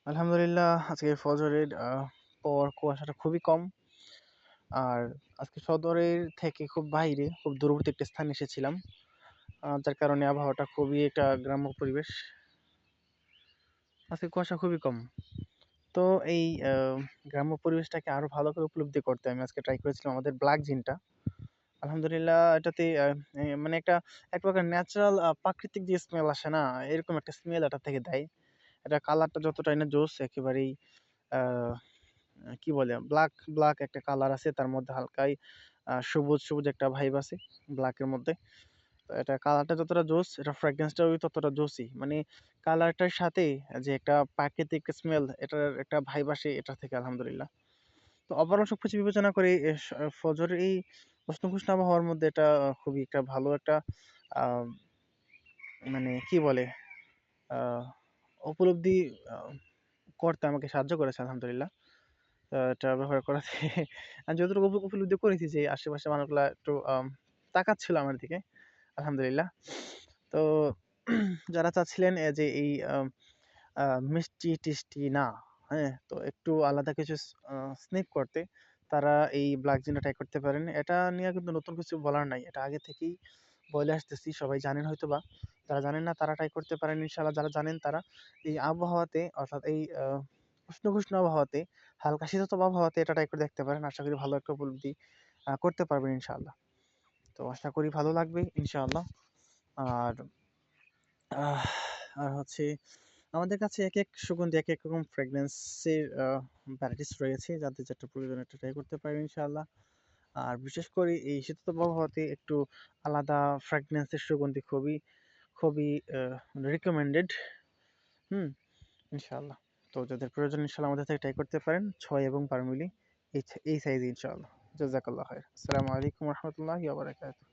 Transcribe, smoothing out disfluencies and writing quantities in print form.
আলহামদুলিল্লাহ, আজকে ফজরের পর কুয়াশাটা খুবই কম। আর আজকে সদরের থেকে খুব বাইরে, খুব দূরবর্তী একটা স্থানে এসেছিলাম। যার কারণে আবহাওয়াটা খুবই একটা গ্রাম্য পরিবেশ। আজকে কুয়াশা খুবই কম। তো এই গ্রাম্য পরিবেশটাকে আরো ভালো করে উপলব্ধি করতে আমি আজকে ট্রাই করেছিলাম আমাদের ব্ল্যাক জিনটা। আলহামদুলিল্লাহ, এটাতে মানে একটা এক প্রকার ন্যাচারাল প্রাকৃতিক যে স্মেল আসে না, এরকম একটা স্মেল এটা থেকে দেয়। এটা কালারটা যতটাই না জোস, একেবারেই আহ কি বলে, ব্ল্যাক ব্ল্যাক একটা কালার আছে, তার মধ্যে হালকাই সবুজ সবুজ একটা ভাইব আছে ব্ল্যাকের মধ্যে। তো এটা কালারটা যতটা জোস, এটা ফ্র্যাগরেন্সটাও ততটা জোসই। মানে কালারটার সাথে যে একটা প্রাকৃতিক স্মেল, এটার একটা ভাইব আসে এটা থেকে আলহামদুলিল্লাহ। তো ওভারঅল সবকিছু বিবেচনা করে ফজরের এই উষ্ণ উষ্ণ আবহাওয়ার মধ্যে এটা খুবই একটা ভালো একটা আহ, মানে কি বলে, আহ, উপলব্ধি আহ, করতে আমাকে সাহায্য করেছে আলহামদুলিল্লাহ। এটা ব্যবহার করাতে আমি যতটুকু উপলব্ধি করেছি যে আশেপাশে মানুষগুলা একটু তাকাচ্ছিল আমার দিকে, আলহামদুলিল্লাহ। তো যারা চাচ্ছিলেন যে এই মিষ্টি টিষ্টি না, হ্যাঁ, তো একটু আলাদা কিছু স্নেক করতে, তারা এই ব্ল্যাক জিনটা ট্রাই করতে পারেন। এটা নিয়ে কিন্তু নতুন কিছু বলার নাই, এটা আগে থেকেই বলে আসতেছি, সবাই জানেন হয়তো বা। যারা জানেন না তারা ট্রাই করতে পারেন ইনশাআল্লাহ। যারা জানেন তারা এই আবহাওয়াতে, অর্থাৎ এই উষ্ণ উষ্ণ আবহাওয়াতে, হালকা শীতল আবহাওয়াতে এটা ট্রাই করে দেখতে পারেন। আশা করি ভালো একটা উপলব্ধি করতে পারবেন ইনশাআল্লাহ। তো আশা করি ভালো লাগবে ইনশাআল্লাহ। আর আহ, আর হচ্ছে আমাদের কাছে এক এক সুগন্ধি, এক এক রকম ফ্রেগনেন্সের ভ্যারাইটিস রয়েছে, যাদের যেটা প্রয়োজন এটা ট্রাই করতে পারবেন ইনশাআল্লাহ। আর বিশেষ করে এই শীতল আবহাওয়াতে একটু আলাদা ফ্রেগনেন্সের সুগন্ধি খুবই খুবই রিকমেন্ডেড। হুম, ইনশাআল্লাহ। তো যাদের প্রয়োজন ইনশাআল্লাহ আমাদের থেকে ট্রাই করতে পারেন, 6 এবং 12 মিলি এই সাইজ ইনশাআল্লাহ। জাযাকাল্লাহ খাইর। আসসালামু আলাইকুম ওয়া রাহমাতুল্লাহি ওয়া বারাকাতুহু।